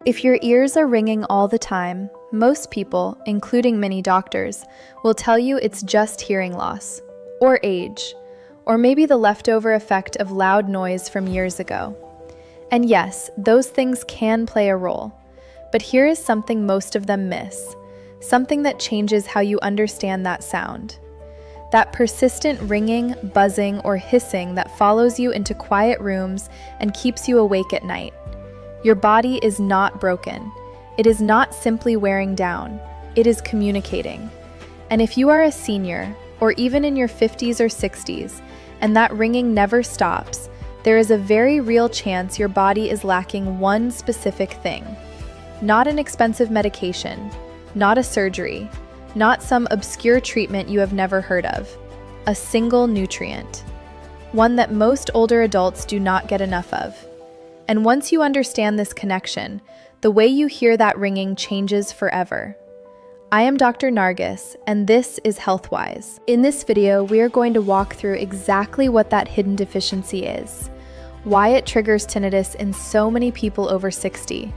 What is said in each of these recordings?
If your ears are ringing all the time, most people, including many doctors, will tell you it's just hearing loss, or age, or maybe the leftover effect of loud noise from years ago. And yes, those things can play a role, but here is something most of them miss, something that changes how you understand that sound. That persistent ringing, buzzing, or hissing that follows you into quiet rooms and keeps you awake at night. Your body is not broken. It is not simply wearing down. It is communicating. And if you are a senior, or even in your 50s or 60s, and that ringing never stops, there is a very real chance your body is lacking one specific thing. Not an expensive medication, not a surgery, not some obscure treatment you have never heard of. A single nutrient. One that most older adults do not get enough of. And once you understand this connection, the way you hear that ringing changes forever. I am Dr. Narges, and this is HealthWise. In this video, we are going to walk through exactly what that hidden deficiency is, why it triggers tinnitus in so many people over 60,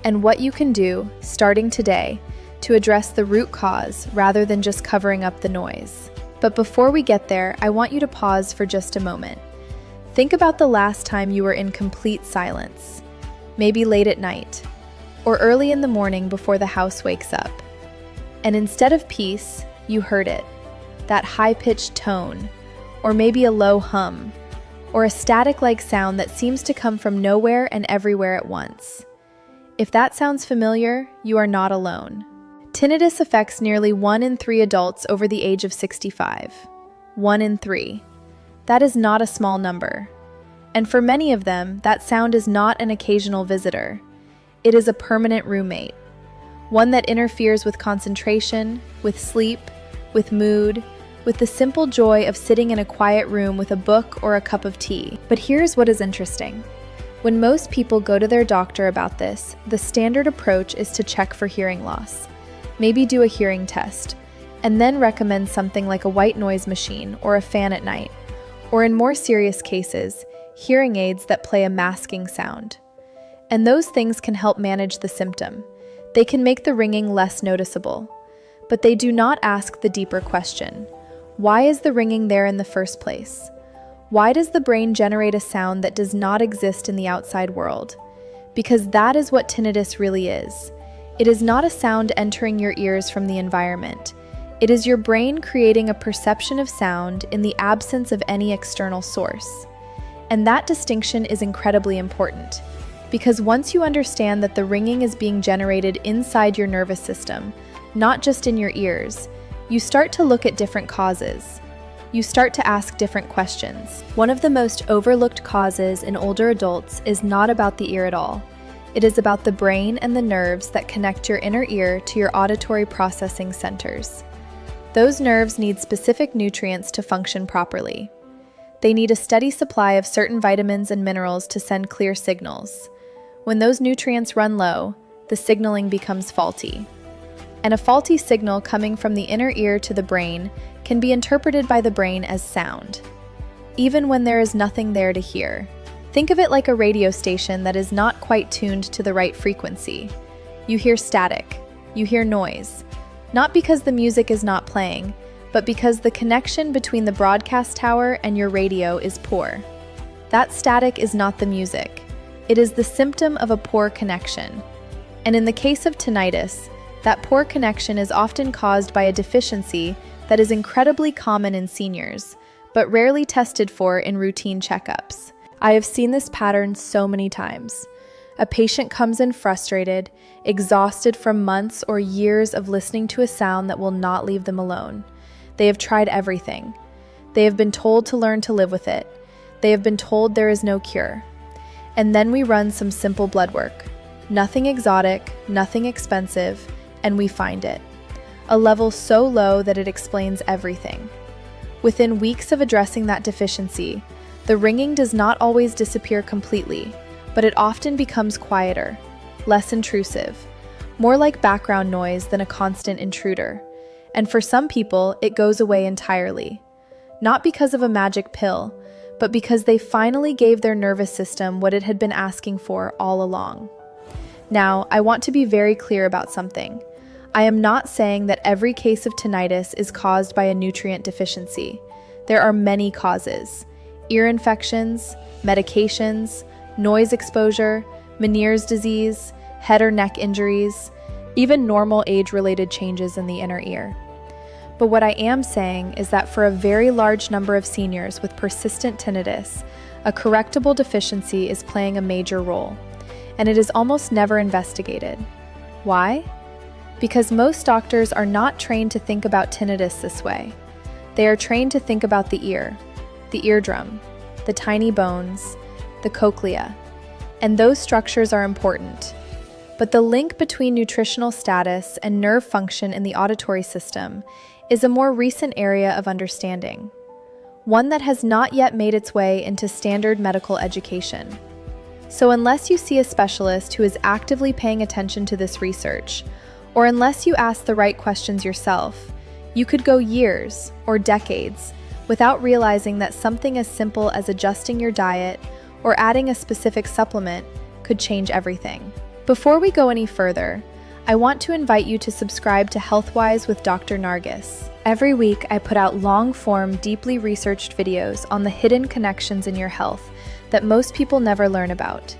and what you can do, starting today, to address the root cause rather than just covering up the noise. But before we get there, I want you to pause for just a moment. Think about the last time you were in complete silence, maybe late at night, or early in the morning before the house wakes up. And instead of peace, you heard it, that high-pitched tone, or maybe a low hum, or a static-like sound that seems to come from nowhere and everywhere at once. If that sounds familiar, you are not alone. Tinnitus affects nearly 1 in 3 adults over the age of 65. 1 in 3. That is not a small number. And for many of them, that sound is not an occasional visitor. It is a permanent roommate. One that interferes with concentration, with sleep, with mood, with the simple joy of sitting in a quiet room with a book or a cup of tea. But here's what is interesting. When most people go to their doctor about this, the standard approach is to check for hearing loss, maybe do a hearing test, and then recommend something like a white noise machine or a fan at night. Or in more serious cases, hearing aids that play a masking sound. And those things can help manage the symptom. They can make the ringing less noticeable. But they do not ask the deeper question. Why is the ringing there in the first place? Why does the brain generate a sound that does not exist in the outside world? Because that is what tinnitus really is. It is not a sound entering your ears from the environment. It is your brain creating a perception of sound in the absence of any external source. And that distinction is incredibly important, because once you understand that the ringing is being generated inside your nervous system, not just in your ears, you start to look at different causes. You start to ask different questions. One of the most overlooked causes in older adults is not about the ear at all. It is about the brain and the nerves that connect your inner ear to your auditory processing centers. Those nerves need specific nutrients to function properly. They need a steady supply of certain vitamins and minerals to send clear signals. When those nutrients run low, the signaling becomes faulty. And a faulty signal coming from the inner ear to the brain can be interpreted by the brain as sound, even when there is nothing there to hear. Think of it like a radio station that is not quite tuned to the right frequency. You hear static, you hear noise. Not because the music is not playing, but because the connection between the broadcast tower and your radio is poor. That static is not the music. It is the symptom of a poor connection. And in the case of tinnitus, that poor connection is often caused by a deficiency that is incredibly common in seniors, but rarely tested for in routine checkups. I have seen this pattern so many times. A patient comes in frustrated, exhausted from months or years of listening to a sound that will not leave them alone. They have tried everything. They have been told to learn to live with it. They have been told there is no cure. And then we run some simple blood work. Nothing exotic, nothing expensive, and we find it. A level so low that it explains everything. Within weeks of addressing that deficiency, the ringing does not always disappear completely, but it often becomes quieter, less intrusive, more like background noise than a constant intruder. And for some people, it goes away entirely. Not because of a magic pill, but because they finally gave their nervous system what it had been asking for all along. Now, I want to be very clear about something. I am not saying that every case of tinnitus is caused by a nutrient deficiency. There are many causes: ear infections, medications, noise exposure, Meniere's disease, head or neck injuries, even normal age-related changes in the inner ear. But what I am saying is that for a very large number of seniors with persistent tinnitus, a correctable deficiency is playing a major role, and it is almost never investigated. Why? Because most doctors are not trained to think about tinnitus this way. They are trained to think about the ear, the eardrum, the tiny bones, the cochlea, and those structures are important. But the link between nutritional status and nerve function in the auditory system is a more recent area of understanding, one that has not yet made its way into standard medical education. So unless you see a specialist who is actively paying attention to this research, or unless you ask the right questions yourself, you could go years or decades without realizing that something as simple as adjusting your diet or adding a specific supplement could change everything. Before we go any further, I want to invite you to subscribe to HealthWise with Dr. Narges. Every week, I put out long-form, deeply researched videos on the hidden connections in your health that most people never learn about.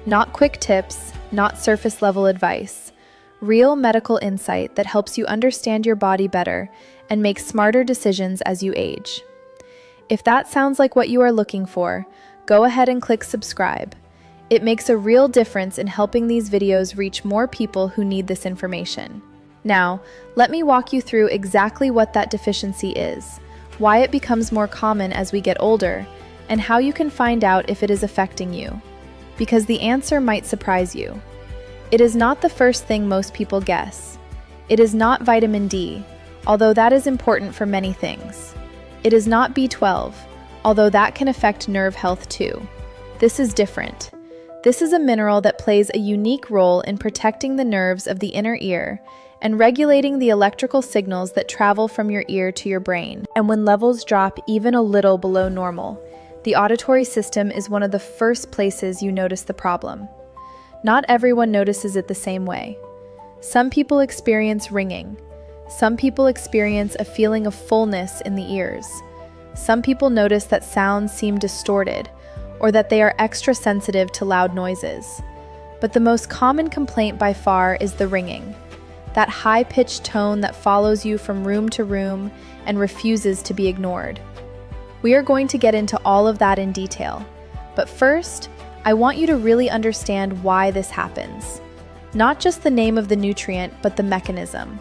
Not quick tips, not surface-level advice. Real medical insight that helps you understand your body better and make smarter decisions as you age. If that sounds like what you are looking for, go ahead and click subscribe. It makes a real difference in helping these videos reach more people who need this information. Now, let me walk you through exactly what that deficiency is, why it becomes more common as we get older, and how you can find out if it is affecting you. Because the answer might surprise you. It is not the first thing most people guess. It is not vitamin D, although that is important for many things. It is not B12, although that can affect nerve health too. This is different. This is a mineral that plays a unique role in protecting the nerves of the inner ear and regulating the electrical signals that travel from your ear to your brain. And when levels drop even a little below normal, the auditory system is one of the first places you notice the problem. Not everyone notices it the same way. Some people experience ringing. Some people experience a feeling of fullness in the ears. Some people notice that sounds seem distorted, or that they are extra sensitive to loud noises. But the most common complaint by far is the ringing, that high-pitched tone that follows you from room to room and refuses to be ignored. We are going to get into all of that in detail, but first, I want you to really understand why this happens. Not just the name of the nutrient, but the mechanism.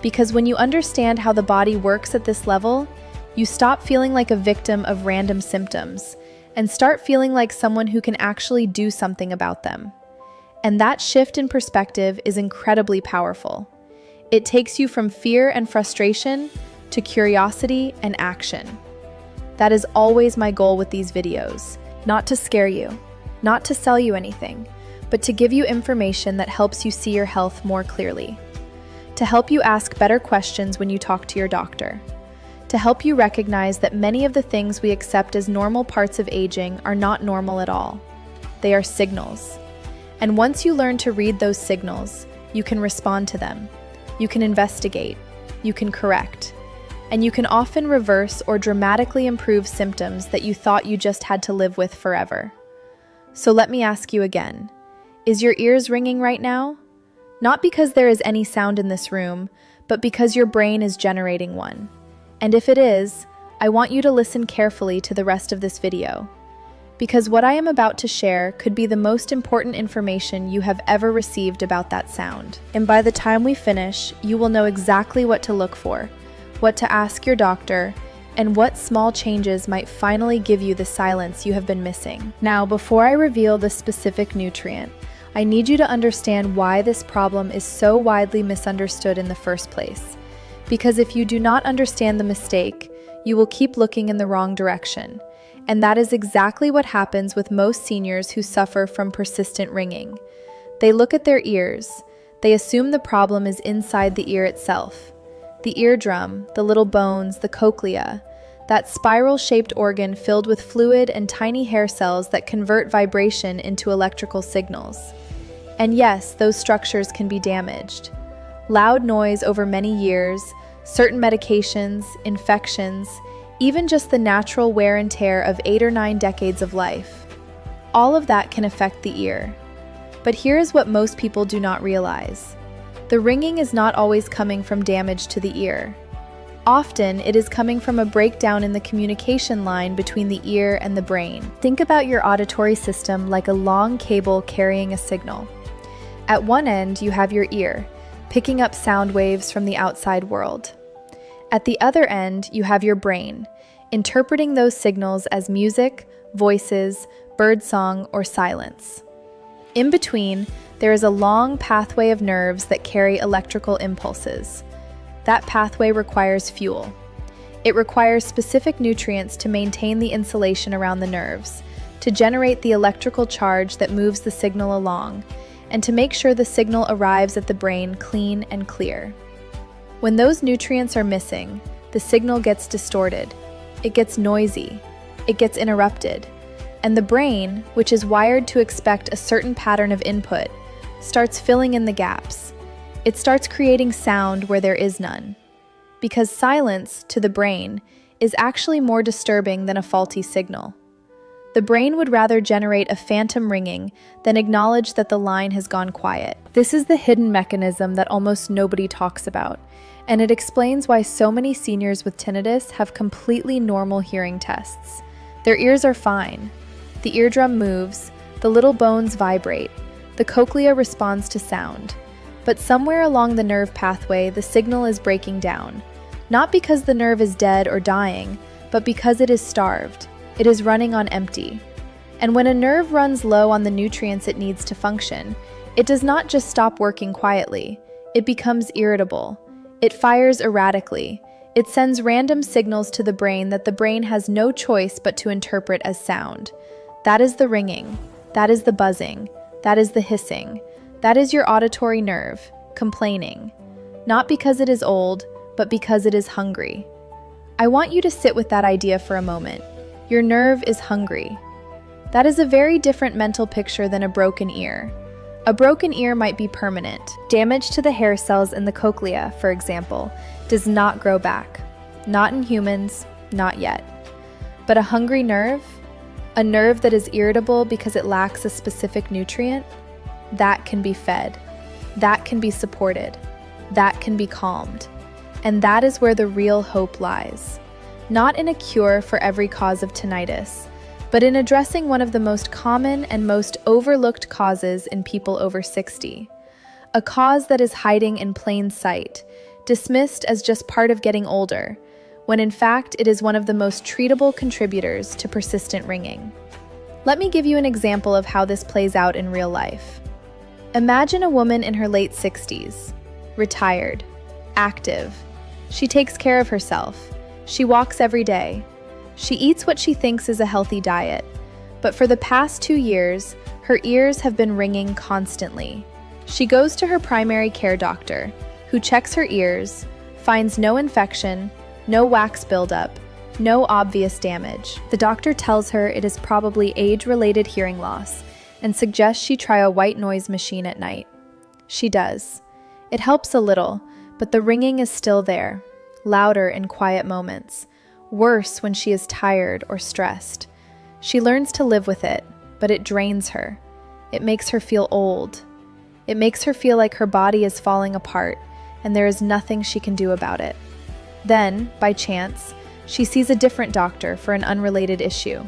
Because when you understand how the body works at this level, you stop feeling like a victim of random symptoms and start feeling like someone who can actually do something about them. And that shift in perspective is incredibly powerful. It takes you from fear and frustration to curiosity and action. That is always my goal with these videos, not to scare you, not to sell you anything, but to give you information that helps you see your health more clearly, to help you ask better questions when you talk to your doctor, to help you recognize that many of the things we accept as normal parts of aging are not normal at all. They are signals. And once you learn to read those signals, you can respond to them. You can investigate. You can correct. And you can often reverse or dramatically improve symptoms that you thought you just had to live with forever. So let me ask you again. Is your ears ringing right now? Not because there is any sound in this room, but because your brain is generating one. And if it is, I want you to listen carefully to the rest of this video. Because what I am about to share could be the most important information you have ever received about that sound. And by the time we finish, you will know exactly what to look for, what to ask your doctor, and what small changes might finally give you the silence you have been missing. Now, before I reveal the specific nutrient, I need you to understand why this problem is so widely misunderstood in the first place. Because if you do not understand the mistake, you will keep looking in the wrong direction. And that is exactly what happens with most seniors who suffer from persistent ringing. They look at their ears. They assume the problem is inside the ear itself. The eardrum, the little bones, the cochlea, that spiral-shaped organ filled with fluid and tiny hair cells that convert vibration into electrical signals. And yes, those structures can be damaged. Loud noise over many years, certain medications, infections, even just the natural wear and tear of 8 or 9 decades of life. All of that can affect the ear. But here is what most people do not realize. The ringing is not always coming from damage to the ear. Often, it is coming from a breakdown in the communication line between the ear and the brain. Think about your auditory system like a long cable carrying a signal. At one end, you have your ear, picking up sound waves from the outside world. At the other end, you have your brain, interpreting those signals as music, voices, birdsong, or silence. In between, there is a long pathway of nerves that carry electrical impulses. That pathway requires fuel. It requires specific nutrients to maintain the insulation around the nerves, to generate the electrical charge that moves the signal along, and to make sure the signal arrives at the brain clean and clear. When those nutrients are missing, the signal gets distorted, it gets noisy, it gets interrupted, and the brain, which is wired to expect a certain pattern of input, starts filling in the gaps. It starts creating sound where there is none. Because silence, to the brain, is actually more disturbing than a faulty signal. The brain would rather generate a phantom ringing than acknowledge that the line has gone quiet. This is the hidden mechanism that almost nobody talks about, and it explains why so many seniors with tinnitus have completely normal hearing tests. Their ears are fine. The eardrum moves, the little bones vibrate, the cochlea responds to sound. But somewhere along the nerve pathway, the signal is breaking down. Not because the nerve is dead or dying, but because it is starved. It is running on empty. And when a nerve runs low on the nutrients it needs to function, it does not just stop working quietly. It becomes irritable. It fires erratically. It sends random signals to the brain that the brain has no choice but to interpret as sound. That is the ringing. That is the buzzing. That is the hissing. That is your auditory nerve, complaining. Not because it is old, but because it is hungry. I want you to sit with that idea for a moment. Your nerve is hungry. That is a very different mental picture than a broken ear. A broken ear might be permanent. Damage to the hair cells in the cochlea, for example, does not grow back. Not in humans, not yet. But a hungry nerve? A nerve that is irritable because it lacks a specific nutrient? That can be fed. That can be supported. That can be calmed. And that is where the real hope lies. Not in a cure for every cause of tinnitus, but in addressing one of the most common and most overlooked causes in people over 60. A cause that is hiding in plain sight, dismissed as just part of getting older, when in fact it is one of the most treatable contributors to persistent ringing. Let me give you an example of how this plays out in real life. Imagine a woman in her late 60s, retired, active. She takes care of herself. She walks every day. She eats what she thinks is a healthy diet. But for the past 2 years, her ears have been ringing constantly. She goes to her primary care doctor, who checks her ears, finds no infection, no wax buildup, no obvious damage. The doctor tells her it is probably age-related hearing loss and suggests she try a white noise machine at night. She does. It helps a little, but the ringing is still there, louder in quiet moments, worse when she is tired or stressed. She learns to live with it, but it drains her. It makes her feel old. It makes her feel like her body is falling apart, and there is nothing she can do about it. Then, by chance, she sees a different doctor for an unrelated issue.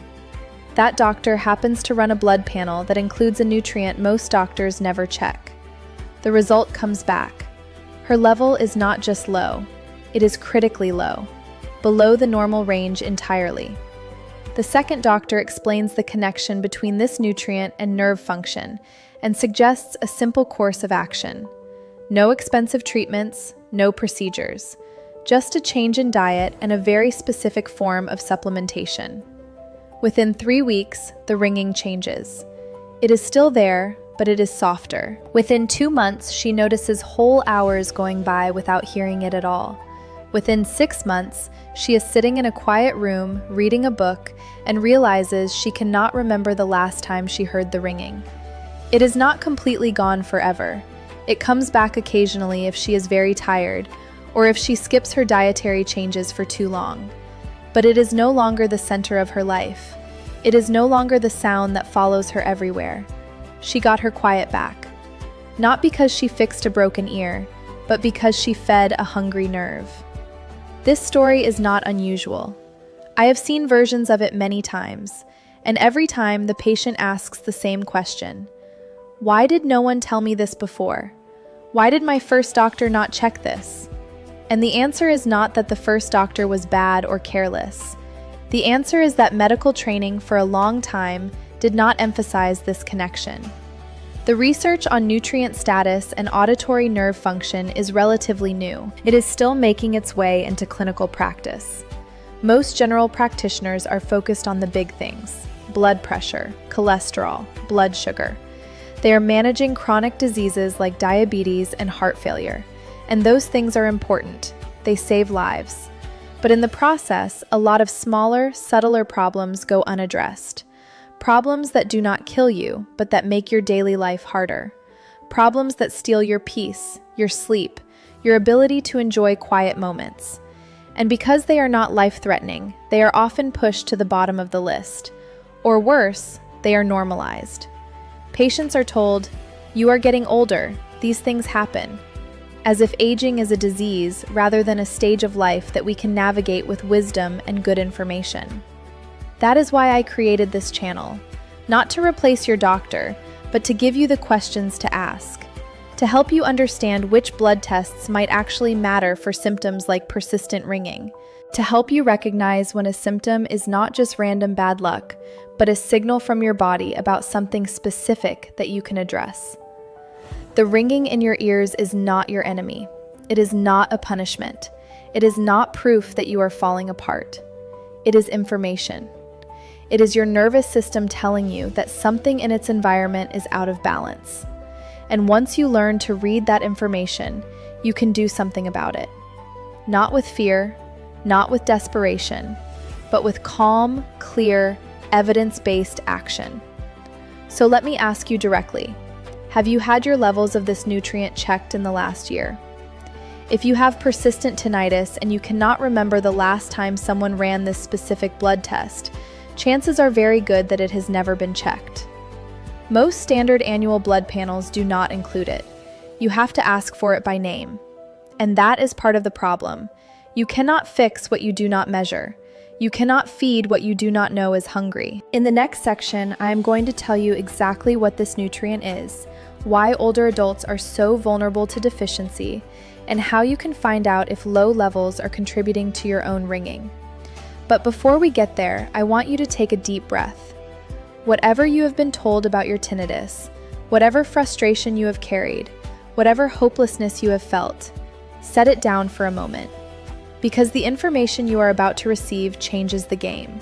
That doctor happens to run a blood panel that includes a nutrient most doctors never check. The result comes back. Her level is not just low, it is critically low, below the normal range entirely. The second doctor explains the connection between this nutrient and nerve function and suggests a simple course of action. No expensive treatments, no procedures, just a change in diet and a very specific form of supplementation. Within 3 weeks, the ringing changes. It is still there, but it is softer. Within 2 months, she notices whole hours going by without hearing it at all. Within 6 months, she is sitting in a quiet room, reading a book, and realizes she cannot remember the last time she heard the ringing. It is not completely gone forever. It comes back occasionally if she is very tired, or if she skips her dietary changes for too long. But it is no longer the center of her life. It is no longer the sound that follows her everywhere. She got her quiet back. Not because she fixed a broken ear, but because she fed a hungry nerve. This story is not unusual. I have seen versions of it many times, and every time the patient asks the same question. Why did no one tell me this before? Why did my first doctor not check this? And the answer is not that the first doctor was bad or careless. The answer is that medical training for a long time did not emphasize this connection. The research on nutrient status and auditory nerve function is relatively new. It is still making its way into clinical practice. Most general practitioners are focused on the big things: blood pressure, cholesterol, blood sugar. They are managing chronic diseases like diabetes and heart failure, and those things are important. They save lives. But in the process, a lot of smaller, subtler problems go unaddressed. Problems that do not kill you, but that make your daily life harder. Problems that steal your peace, your sleep, your ability to enjoy quiet moments. And because they are not life-threatening, they are often pushed to the bottom of the list. Or worse, they are normalized. Patients are told, "You are getting older, these things happen," as if aging is a disease rather than a stage of life that we can navigate with wisdom and good information. That is why I created this channel, not to replace your doctor, but to give you the questions to ask, to help you understand which blood tests might actually matter for symptoms like persistent ringing, to help you recognize when a symptom is not just random bad luck, but a signal from your body about something specific that you can address. The ringing in your ears is not your enemy. It is not a punishment. It is not proof that you are falling apart. It is information. It is your nervous system telling you that something in its environment is out of balance. And once you learn to read that information, you can do something about it. Not with fear, not with desperation, but with calm, clear, evidence-based action. So let me ask you directly, have you had your levels of this nutrient checked in the last year? If you have persistent tinnitus and you cannot remember the last time someone ran this specific blood test, chances are very good that it has never been checked. Most standard annual blood panels do not include it. You have to ask for it by name. And that is part of the problem. You cannot fix what you do not measure. You cannot feed what you do not know is hungry. In the next section, I am going to tell you exactly what this nutrient is, why older adults are so vulnerable to deficiency, and how you can find out if low levels are contributing to your own ringing. But before we get there, I want you to take a deep breath. Whatever you have been told about your tinnitus, whatever frustration you have carried, whatever hopelessness you have felt, set it down for a moment. Because the information you are about to receive changes the game.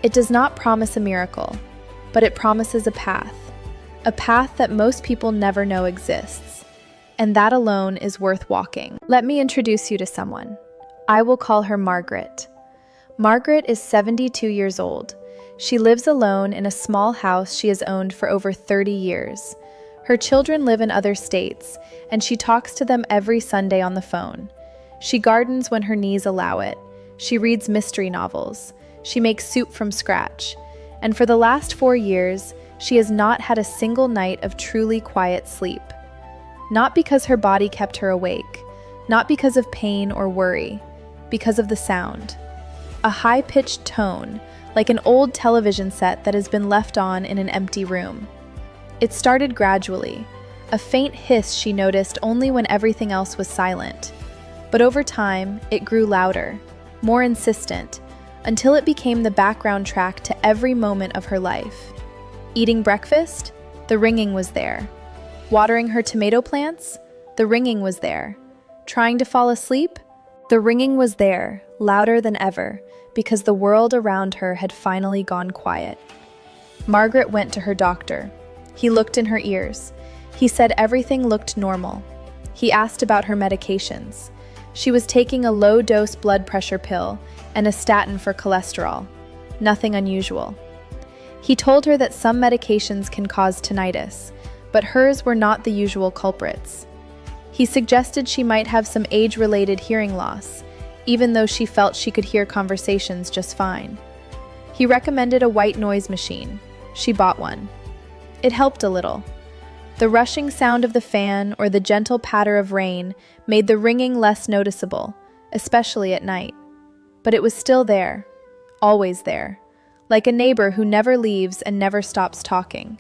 It does not promise a miracle, but it promises a path that most people never know exists. And that alone is worth walking. Let me introduce you to someone. I will call her Margaret. Margaret is 72 years old. She lives alone in a small house she has owned for over 30 years. Her children live in other states, and she talks to them every Sunday on the phone. She gardens when her knees allow it. She reads mystery novels. She makes soup from scratch. And for the last 4 years, she has not had a single night of truly quiet sleep. Not because her body kept her awake, not because of pain or worry, because of the sound. A high-pitched tone, like an old television set that has been left on in an empty room. It started gradually, a faint hiss she noticed only when everything else was silent. But over time, it grew louder, more insistent, until it became the background track to every moment of her life. Eating breakfast? The ringing was there. Watering her tomato plants? The ringing was there. Trying to fall asleep? The ringing was there, louder than ever, because the world around her had finally gone quiet. Margaret went to her doctor. He looked in her ears. He said everything looked normal. He asked about her medications. She was taking a low-dose blood pressure pill and a statin for cholesterol. Nothing unusual. He told her that some medications can cause tinnitus, but hers were not the usual culprits. He suggested she might have some age-related hearing loss, even though she felt she could hear conversations just fine. He recommended a white noise machine. She bought one. It helped a little. The rushing sound of the fan or the gentle patter of rain made the ringing less noticeable, especially at night. But it was still there, always there, like a neighbor who never leaves and never stops talking.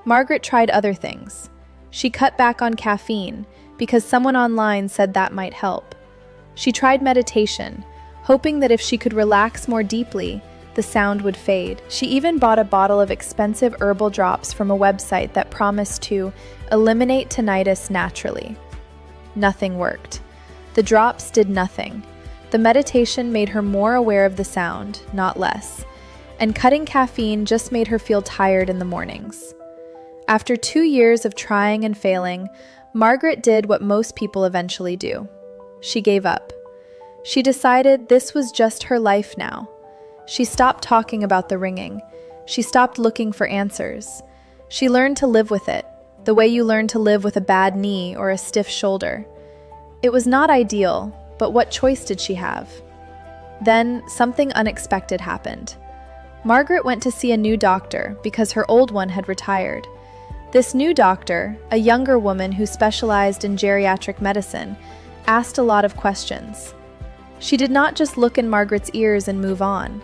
Margaret tried other things. She cut back on caffeine because someone online said that might help. She tried meditation, hoping that if she could relax more deeply, the sound would fade. She even bought a bottle of expensive herbal drops from a website that promised to eliminate tinnitus naturally. Nothing worked. The drops did nothing. The meditation made her more aware of the sound, not less, and cutting caffeine just made her feel tired in the mornings. After 2 years of trying and failing, Margaret did what most people eventually do. She gave up. She decided this was just her life now. She stopped talking about the ringing. She stopped looking for answers. She learned to live with it, the way you learn to live with a bad knee or a stiff shoulder. It was not ideal, but what choice did she have? Then, something unexpected happened. Margaret went to see a new doctor because her old one had retired. This new doctor, a younger woman who specialized in geriatric medicine, asked a lot of questions. She did not just look in Margaret's ears and move on.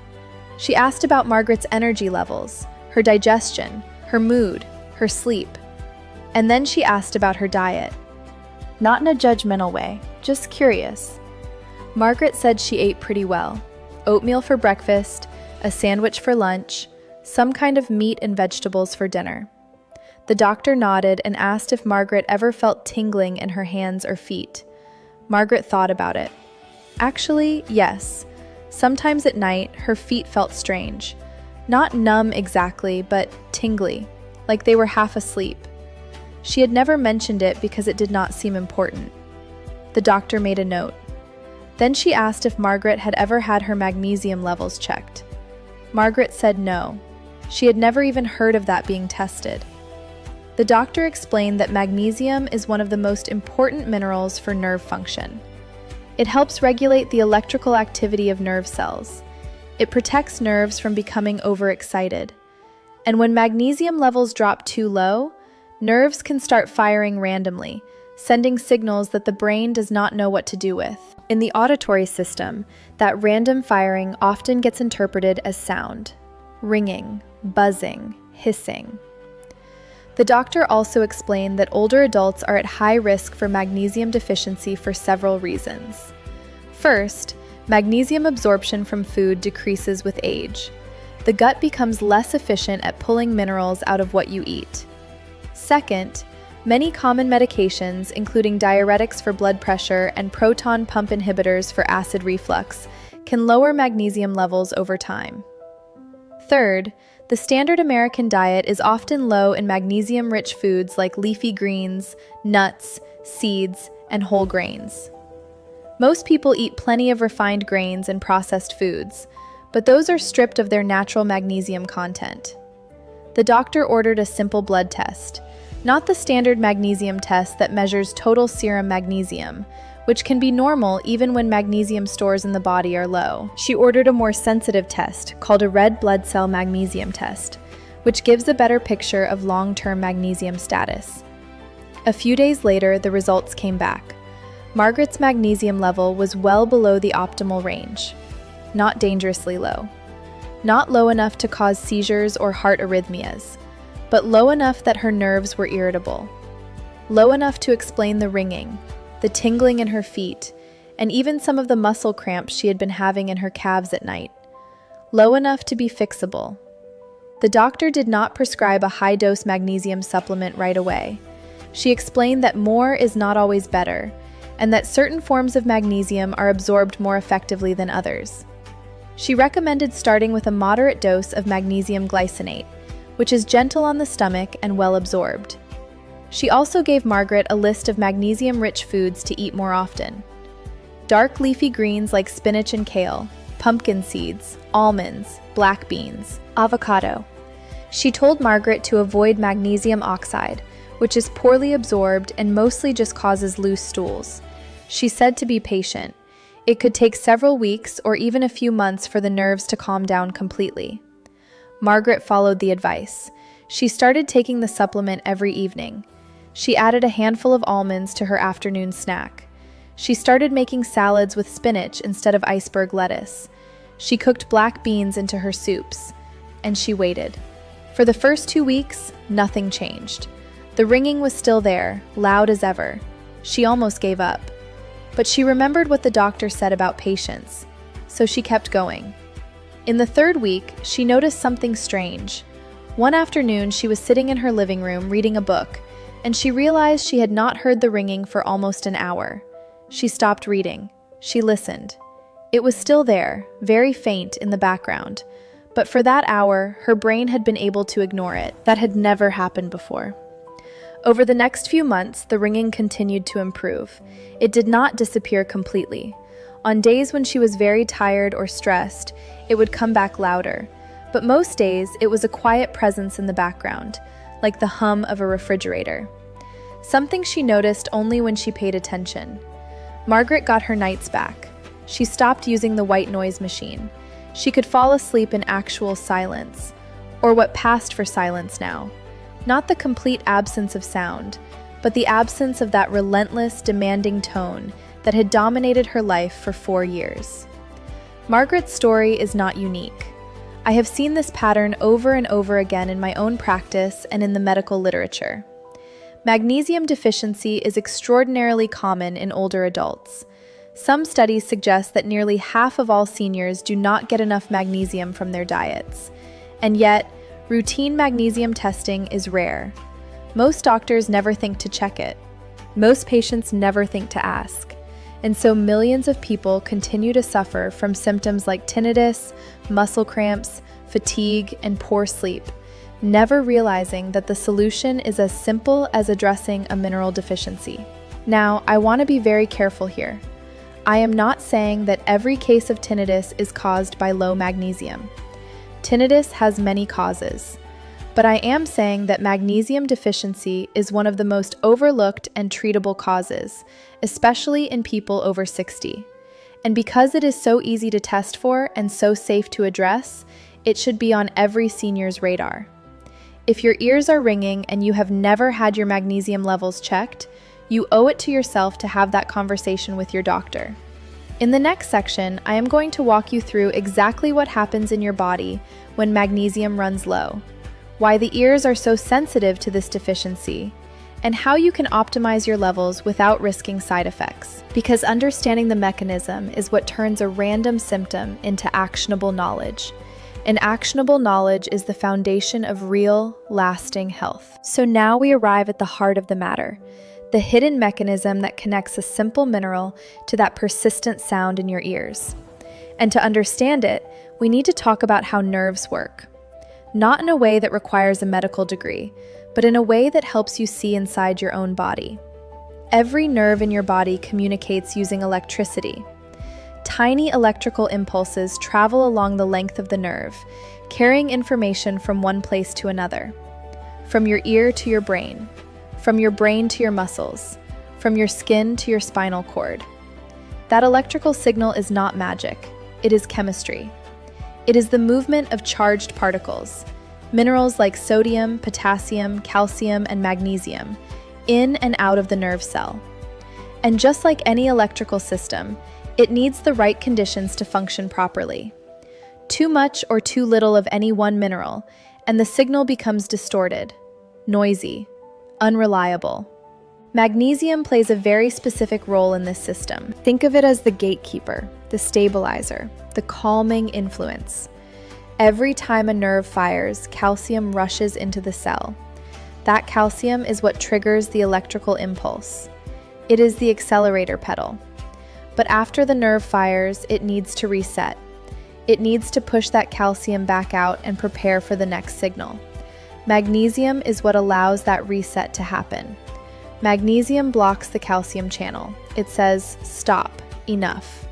She asked about Margaret's energy levels, her digestion, her mood, her sleep. And then she asked about her diet. Not in a judgmental way, just curious. Margaret said she ate pretty well. Oatmeal for breakfast, a sandwich for lunch, some kind of meat and vegetables for dinner. The doctor nodded and asked if Margaret ever felt tingling in her hands or feet. Margaret thought about it. Actually, yes. Sometimes at night, her feet felt strange. Not numb exactly, but tingly, like they were half asleep. She had never mentioned it because it did not seem important. The doctor made a note. Then she asked if Margaret had ever had her magnesium levels checked. Margaret said no. She had never even heard of that being tested. The doctor explained that magnesium is one of the most important minerals for nerve function. It helps regulate the electrical activity of nerve cells. It protects nerves from becoming overexcited. And when magnesium levels drop too low, nerves can start firing randomly, sending signals that the brain does not know what to do with. In the auditory system, that random firing often gets interpreted as sound: ringing, buzzing, hissing. The doctor also explained that older adults are at high risk for magnesium deficiency for several reasons. First, magnesium absorption from food decreases with age. The gut becomes less efficient at pulling minerals out of what you eat. Second, many common medications, including diuretics for blood pressure and proton pump inhibitors for acid reflux, can lower magnesium levels over time. Third, the standard American diet is often low in magnesium-rich foods like leafy greens, nuts, seeds, and whole grains. Most people eat plenty of refined grains and processed foods, but those are stripped of their natural magnesium content. The doctor ordered a simple blood test, not the standard magnesium test that measures total serum magnesium, which can be normal even when magnesium stores in the body are low. She ordered a more sensitive test called a red blood cell magnesium test, which gives a better picture of long-term magnesium status. A few days later, the results came back. Margaret's magnesium level was well below the optimal range, not dangerously low. Not low enough to cause seizures or heart arrhythmias, but low enough that her nerves were irritable. Low enough to explain the ringing, the tingling in her feet, and even some of the muscle cramps she had been having in her calves at night. Low enough to be fixable. The doctor did not prescribe a high-dose magnesium supplement right away. She explained that more is not always better, and that certain forms of magnesium are absorbed more effectively than others. She recommended starting with a moderate dose of magnesium glycinate, which is gentle on the stomach and well absorbed. She also gave Margaret a list of magnesium-rich foods to eat more often. Dark leafy greens like spinach and kale, pumpkin seeds, almonds, black beans, avocado. She told Margaret to avoid magnesium oxide, which is poorly absorbed and mostly just causes loose stools. She said to be patient. It could take several weeks or even a few months for the nerves to calm down completely. Margaret followed the advice. She started taking the supplement every evening. She added a handful of almonds to her afternoon snack. She started making salads with spinach instead of iceberg lettuce. She cooked black beans into her soups. And she waited. For the first 2 weeks, nothing changed. The ringing was still there, loud as ever. She almost gave up. But she remembered what the doctor said about patience, so she kept going. In the 3rd week, she noticed something strange. One afternoon, she was sitting in her living room reading a book, and she realized she had not heard the ringing for almost an hour. She stopped reading. She listened. It was still there, very faint in the background, but for that hour, her brain had been able to ignore it. That had never happened before. Over the next few months, the ringing continued to improve. It did not disappear completely. On days when she was very tired or stressed, it would come back louder. But most days, it was a quiet presence in the background, like the hum of a refrigerator. Something she noticed only when she paid attention. Margaret got her nights back. She stopped using the white noise machine. She could fall asleep in actual silence, or what passed for silence now. Not the complete absence of sound, but the absence of that relentless, demanding tone that had dominated her life for 4 years. Margaret's story is not unique. I have seen this pattern over and over again in my own practice and in the medical literature. Magnesium deficiency is extraordinarily common in older adults. Some studies suggest that nearly half of all seniors do not get enough magnesium from their diets. And yet, routine magnesium testing is rare. Most doctors never think to check it. Most patients never think to ask. And so millions of people continue to suffer from symptoms like tinnitus, muscle cramps, fatigue, and poor sleep, never realizing that the solution is as simple as addressing a mineral deficiency. Now, I want to be very careful here. I am not saying that every case of tinnitus is caused by low magnesium. Tinnitus has many causes, but I am saying that magnesium deficiency is one of the most overlooked and treatable causes, especially in people over 60. And because it is so easy to test for and so safe to address, it should be on every senior's radar. If your ears are ringing and you have never had your magnesium levels checked, you owe it to yourself to have that conversation with your doctor. In the next section, I am going to walk you through exactly what happens in your body when magnesium runs low, why the ears are so sensitive to this deficiency, and how you can optimize your levels without risking side effects. Because understanding the mechanism is what turns a random symptom into actionable knowledge. And actionable knowledge is the foundation of real, lasting health. So now we arrive at the heart of the matter, the hidden mechanism that connects a simple mineral to that persistent sound in your ears. And to understand it, we need to talk about how nerves work. Not in a way that requires a medical degree, but in a way that helps you see inside your own body. Every nerve in your body communicates using electricity. Tiny electrical impulses travel along the length of the nerve, carrying information from one place to another. From your ear to your brain. From your brain to your muscles. From your skin to your spinal cord. That electrical signal is not magic. It is chemistry. It is the movement of charged particles, minerals like sodium, potassium, calcium, and magnesium, in and out of the nerve cell. And just like any electrical system, it needs the right conditions to function properly. Too much or too little of any one mineral, and the signal becomes distorted, noisy, unreliable. Magnesium plays a very specific role in this system. Think of it as the gatekeeper, the stabilizer, the calming influence. Every time a nerve fires, calcium rushes into the cell. That calcium is what triggers the electrical impulse. It is the accelerator pedal. But after the nerve fires, it needs to reset. It needs to push that calcium back out and prepare for the next signal. Magnesium is what allows that reset to happen. Magnesium blocks the calcium channel. It says, stop, enough.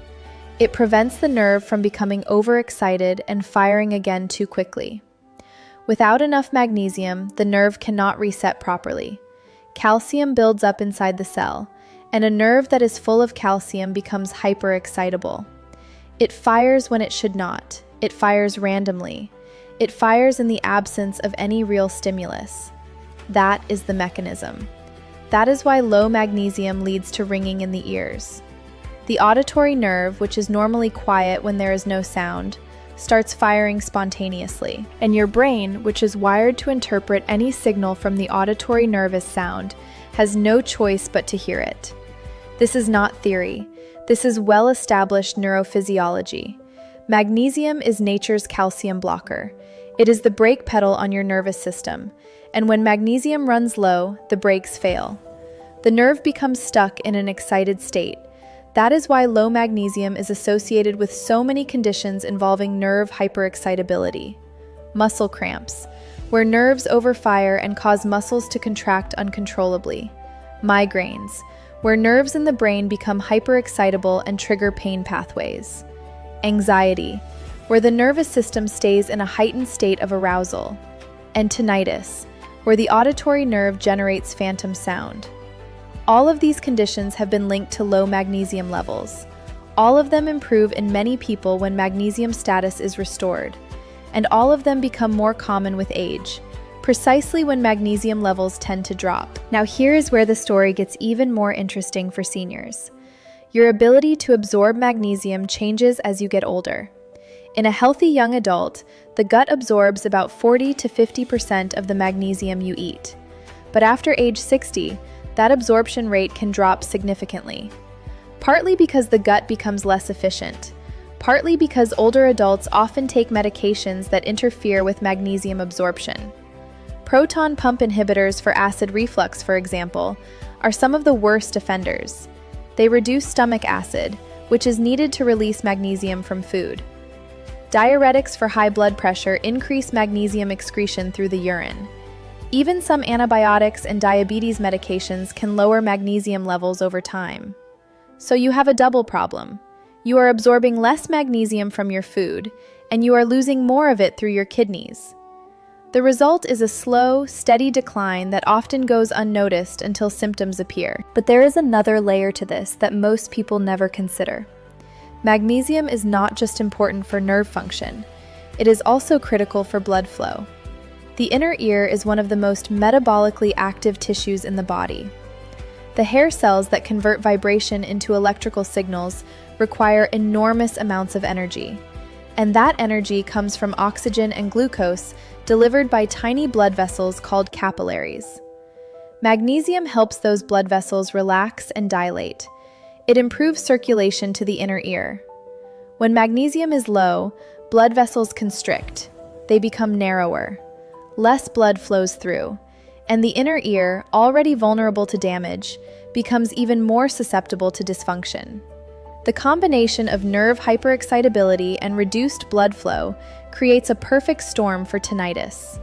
It prevents the nerve from becoming overexcited and firing again too quickly. Without enough magnesium, the nerve cannot reset properly. calcium builds up inside the cell, and a nerve that is full of calcium becomes hyperexcitable. It fires when it should not. It fires randomly. It fires in the absence of any real stimulus. That is the mechanism. That is why low magnesium leads to ringing in the ears. The auditory nerve, which is normally quiet when there is no sound, starts firing spontaneously, and your brain, which is wired to interpret any signal from the auditory nerve as sound, has no choice but to hear it. This is not theory. This is well-established neurophysiology. Magnesium is nature's calcium blocker. It is the brake pedal on your nervous system, and when magnesium runs low, the brakes fail. The nerve becomes stuck in an excited state. That is why low magnesium is associated with so many conditions involving nerve hyperexcitability. Muscle cramps, where nerves overfire and cause muscles to contract uncontrollably. Migraines, where nerves in the brain become hyperexcitable and trigger pain pathways. Anxiety, where the nervous system stays in a heightened state of arousal. And tinnitus, where the auditory nerve generates phantom sound. All of these conditions have been linked to low magnesium levels. All of them improve in many people when magnesium status is restored, and all of them become more common with age, precisely when magnesium levels tend to drop. Now here is where the story gets even more interesting for seniors. Your ability to absorb magnesium changes as you get older. In a healthy young adult, the gut absorbs about 40 to 50% of the magnesium you eat. But after age 60, that absorption rate can drop significantly. Partly because the gut becomes less efficient, partly because older adults often take medications that interfere with magnesium absorption. Proton pump inhibitors for acid reflux, for example, are some of the worst offenders. They reduce stomach acid, which is needed to release magnesium from food. Diuretics for high blood pressure increase magnesium excretion through the urine. Even some antibiotics and diabetes medications can lower magnesium levels over time. So you have a double problem. You are absorbing less magnesium from your food, and you are losing more of it through your kidneys. The result is a slow, steady decline that often goes unnoticed until symptoms appear. But there is another layer to this that most people never consider. Magnesium is not just important for nerve function. It is also critical for blood flow. The inner ear is one of the most metabolically active tissues in the body. The hair cells that convert vibration into electrical signals require enormous amounts of energy. And that energy comes from oxygen and glucose delivered by tiny blood vessels called capillaries. Magnesium helps those blood vessels relax and dilate. It improves circulation to the inner ear. When magnesium is low, blood vessels constrict. They become narrower. Less blood flows through, and the inner ear, already vulnerable to damage, becomes even more susceptible to dysfunction. The combination of nerve hyperexcitability and reduced blood flow creates a perfect storm for tinnitus.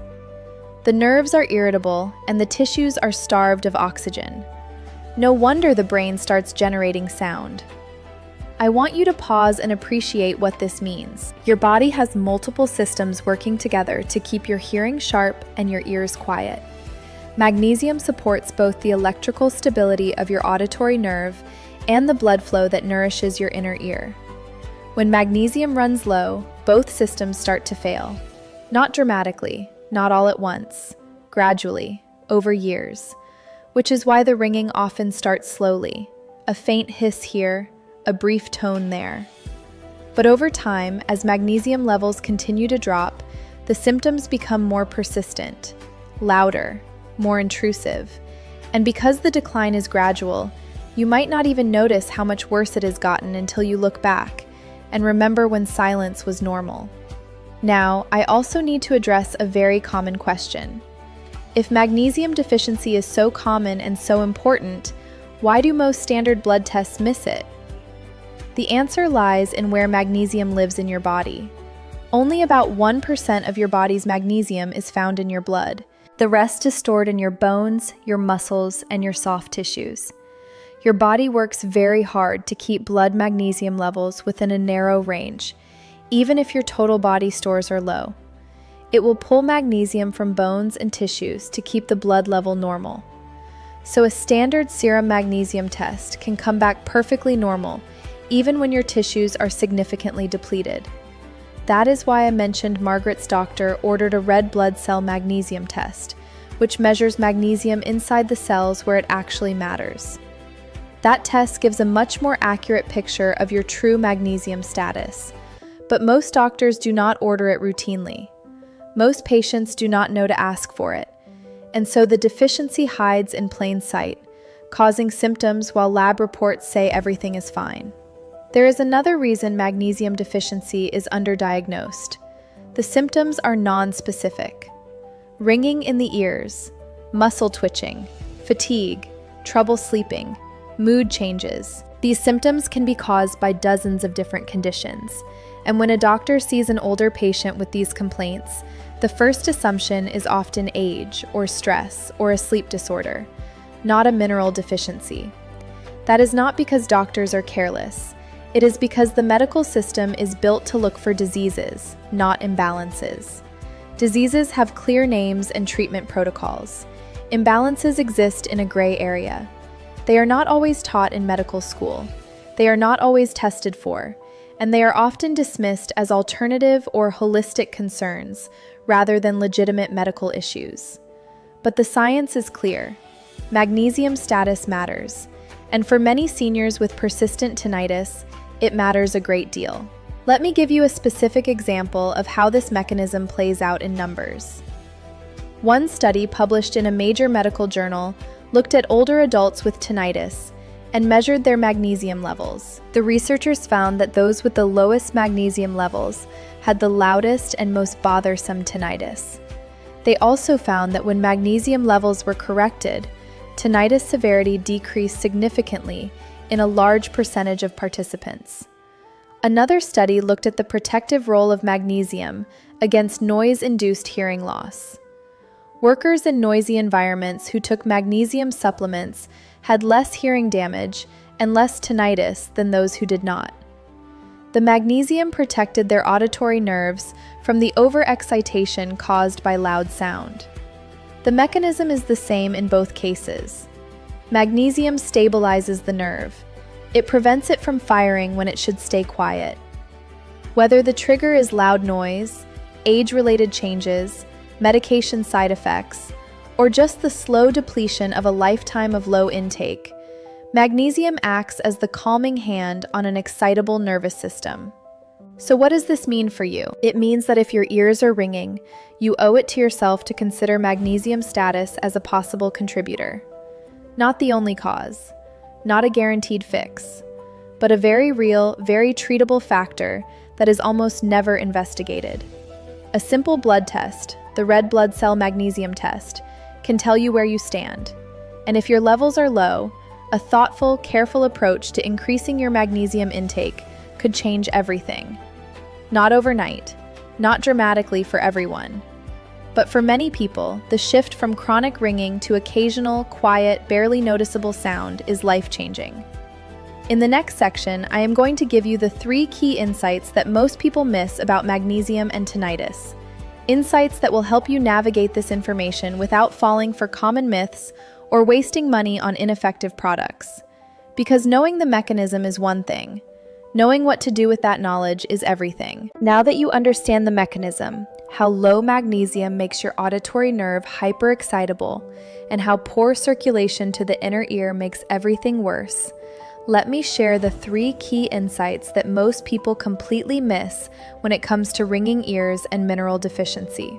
The nerves are irritable, and the tissues are starved of oxygen. No wonder the brain starts generating sound. I want you to pause and appreciate what this means. Your body has multiple systems working together to keep your hearing sharp and your ears quiet. Magnesium supports both the electrical stability of your auditory nerve and the blood flow that nourishes your inner ear. When magnesium runs low, both systems start to fail. Not dramatically, not all at once, gradually, over years, which is why the ringing often starts slowly, a faint hiss here, a brief tone there. But over time, as magnesium levels continue to drop, the symptoms become more persistent, louder, more intrusive, and because the decline is gradual, you might not even notice how much worse it has gotten until you look back and remember when silence was normal. Now, I also need to address a very common question. If magnesium deficiency is so common and so important, why do most standard blood tests miss it? The answer lies in where magnesium lives in your body. Only about 1% of your body's magnesium is found in your blood. The rest is stored in your bones, your muscles, and your soft tissues. Your body works very hard to keep blood magnesium levels within a narrow range, even if your total body stores are low. It will pull magnesium from bones and tissues to keep the blood level normal. So a standard serum magnesium test can come back perfectly normal, even when your tissues are significantly depleted. That is why I mentioned Margaret's doctor ordered a red blood cell magnesium test, which measures magnesium inside the cells where it actually matters. That test gives a much more accurate picture of your true magnesium status, but most doctors do not order it routinely. Most patients do not know to ask for it, and so the deficiency hides in plain sight, causing symptoms while lab reports say everything is fine. There is another reason magnesium deficiency is underdiagnosed. The symptoms are non-specific. Ringing in the ears, muscle twitching, fatigue, trouble sleeping, mood changes. These symptoms can be caused by dozens of different conditions, and when a doctor sees an older patient with these complaints, the first assumption is often age or stress or a sleep disorder, not a mineral deficiency. That is not because doctors are careless. It is because the medical system is built to look for diseases, not imbalances. Diseases have clear names and treatment protocols. Imbalances exist in a gray area. They are not always taught in medical school. They are not always tested for, and they are often dismissed as alternative or holistic concerns rather than legitimate medical issues. But the science is clear. Magnesium status matters, and for many seniors with persistent tinnitus, it matters a great deal. Let me give you a specific example of how this mechanism plays out in numbers. One study published in a major medical journal looked at older adults with tinnitus and measured their magnesium levels. The researchers found that those with the lowest magnesium levels had the loudest and most bothersome tinnitus. They also found that when magnesium levels were corrected, tinnitus severity decreased significantly in a large percentage of participants. Another study looked at the protective role of magnesium against noise-induced hearing loss. Workers in noisy environments who took magnesium supplements had less hearing damage and less tinnitus than those who did not. The magnesium protected their auditory nerves from the overexcitation caused by loud sound. The mechanism is the same in both cases. Magnesium stabilizes the nerve. It prevents it from firing when it should stay quiet. Whether the trigger is loud noise, age-related changes, medication side effects, or just the slow depletion of a lifetime of low intake, magnesium acts as the calming hand on an excitable nervous system. So what does this mean for you? It means that if your ears are ringing, you owe it to yourself to consider magnesium status as a possible contributor. Not the only cause, not a guaranteed fix, but a very real, very treatable factor that is almost never investigated. A simple blood test, the red blood cell magnesium test, can tell you where you stand. And if your levels are low, a thoughtful, careful approach to increasing your magnesium intake could change everything. Not overnight, not dramatically for everyone. But for many people, the shift from chronic ringing to occasional, quiet, barely noticeable sound is life-changing. In the next section, I am going to give you the 3 key insights that most people miss about magnesium and tinnitus. Insights that will help you navigate this information without falling for common myths or wasting money on ineffective products. Because knowing the mechanism is one thing. Knowing what to do with that knowledge is everything. Now that you understand the mechanism, how low magnesium makes your auditory nerve hyperexcitable, and how poor circulation to the inner ear makes everything worse, let me share the 3 key insights that most people completely miss when it comes to ringing ears and mineral deficiency.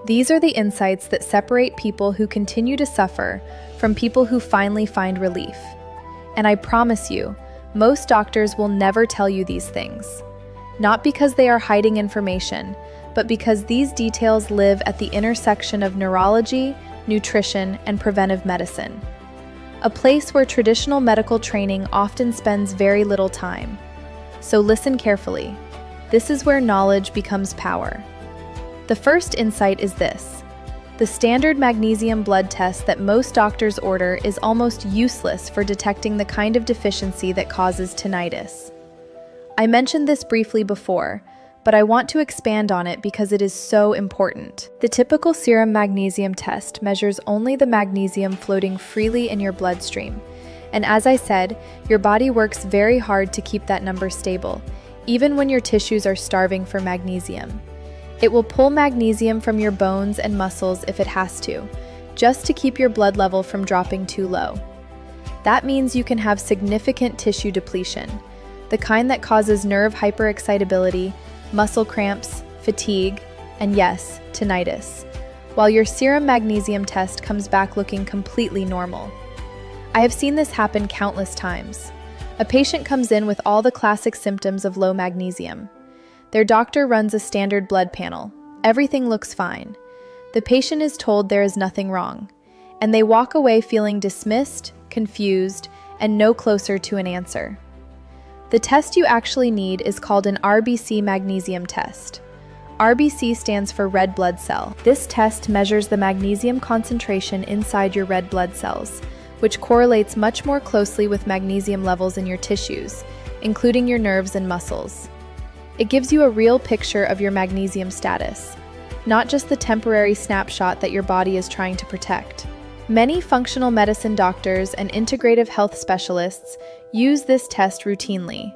These are the insights that separate people who continue to suffer from people who finally find relief. And I promise you, most doctors will never tell you these things. Not because they are hiding information, but because these details live at the intersection of neurology, nutrition, and preventive medicine. A place where traditional medical training often spends very little time. So listen carefully. This is where knowledge becomes power. The first insight is this. The standard magnesium blood test that most doctors order is almost useless for detecting the kind of deficiency that causes tinnitus. I mentioned this briefly before, but I want to expand on it because it is so important. The typical serum magnesium test measures only the magnesium floating freely in your bloodstream. And as I said, your body works very hard to keep that number stable, even when your tissues are starving for magnesium. It will pull magnesium from your bones and muscles if it has to, just to keep your blood level from dropping too low. That means you can have significant tissue depletion, the kind that causes nerve hyperexcitability, muscle cramps, fatigue, and yes, tinnitus, while your serum magnesium test comes back looking completely normal. I have seen this happen countless times. A patient comes in with all the classic symptoms of low magnesium. Their doctor runs a standard blood panel. Everything looks fine. The patient is told there is nothing wrong, and they walk away feeling dismissed, confused, and no closer to an answer. The test you actually need is called an RBC magnesium test. RBC stands for red blood cell. This test measures the magnesium concentration inside your red blood cells, which correlates much more closely with magnesium levels in your tissues, including your nerves and muscles. It gives you a real picture of your magnesium status, not just the temporary snapshot that your body is trying to protect. Many functional medicine doctors and integrative health specialists use this test routinely,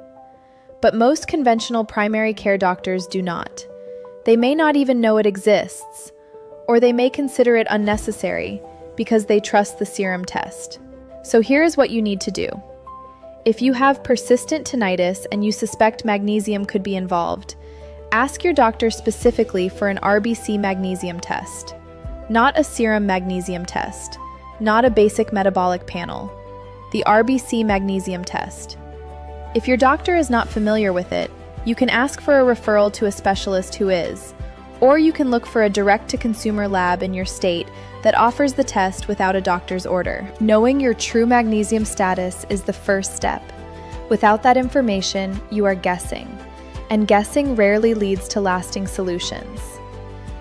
but most conventional primary care doctors do not. They may not even know it exists, or they may consider it unnecessary because they trust the serum test. So here is what you need to do. If you have persistent tinnitus and you suspect magnesium could be involved, ask your doctor specifically for an RBC magnesium test, not a serum magnesium test, not a basic metabolic panel, the RBC magnesium test. If your doctor is not familiar with it, you can ask for a referral to a specialist who is, or you can look for a direct-to-consumer lab in your state that offers the test without a doctor's order. Knowing your true magnesium status is the first step. Without that information, you are guessing, and guessing rarely leads to lasting solutions.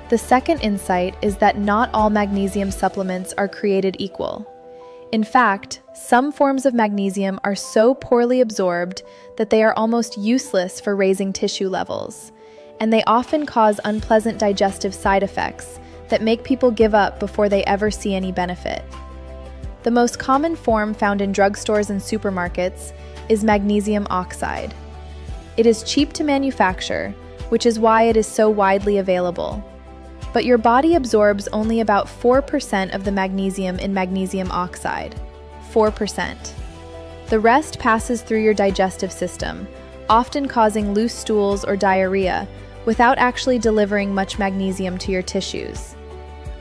The second insight is that not all magnesium supplements are created equal. In fact, some forms of magnesium are so poorly absorbed that they are almost useless for raising tissue levels, and they often cause unpleasant digestive side effects that make people give up before they ever see any benefit. The most common form found in drugstores and supermarkets is magnesium oxide. It is cheap to manufacture, which is why it is so widely available. But your body absorbs only about 4% of the magnesium in magnesium oxide. 4%. The rest passes through your digestive system, often causing loose stools or diarrhea, without actually delivering much magnesium to your tissues.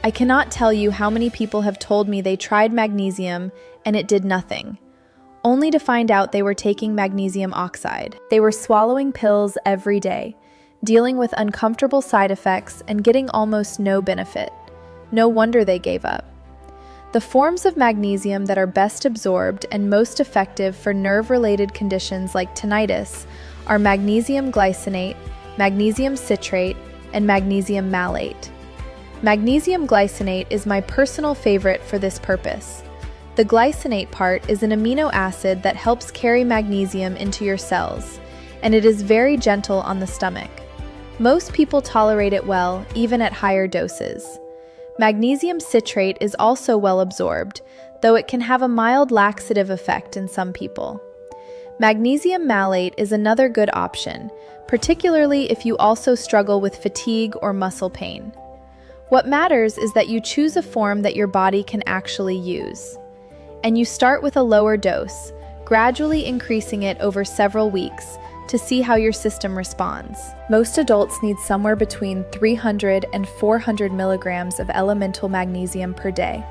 I cannot tell you how many people have told me they tried magnesium and it did nothing, only to find out they were taking magnesium oxide. They were swallowing pills every day, dealing with uncomfortable side effects and getting almost no benefit. No wonder they gave up. The forms of magnesium that are best absorbed and most effective for nerve-related conditions like tinnitus are magnesium glycinate, magnesium citrate, and magnesium malate. Magnesium glycinate is my personal favorite for this purpose. The glycinate part is an amino acid that helps carry magnesium into your cells, and it is very gentle on the stomach. Most people tolerate it well, even at higher doses. Magnesium citrate is also well absorbed, though it can have a mild laxative effect in some people. Magnesium malate is another good option, particularly if you also struggle with fatigue or muscle pain. What matters is that you choose a form that your body can actually use. And you start with a lower dose, gradually increasing it over several weeks to see how your system responds. Most adults need somewhere between 300 and 400 milligrams of elemental magnesium per day,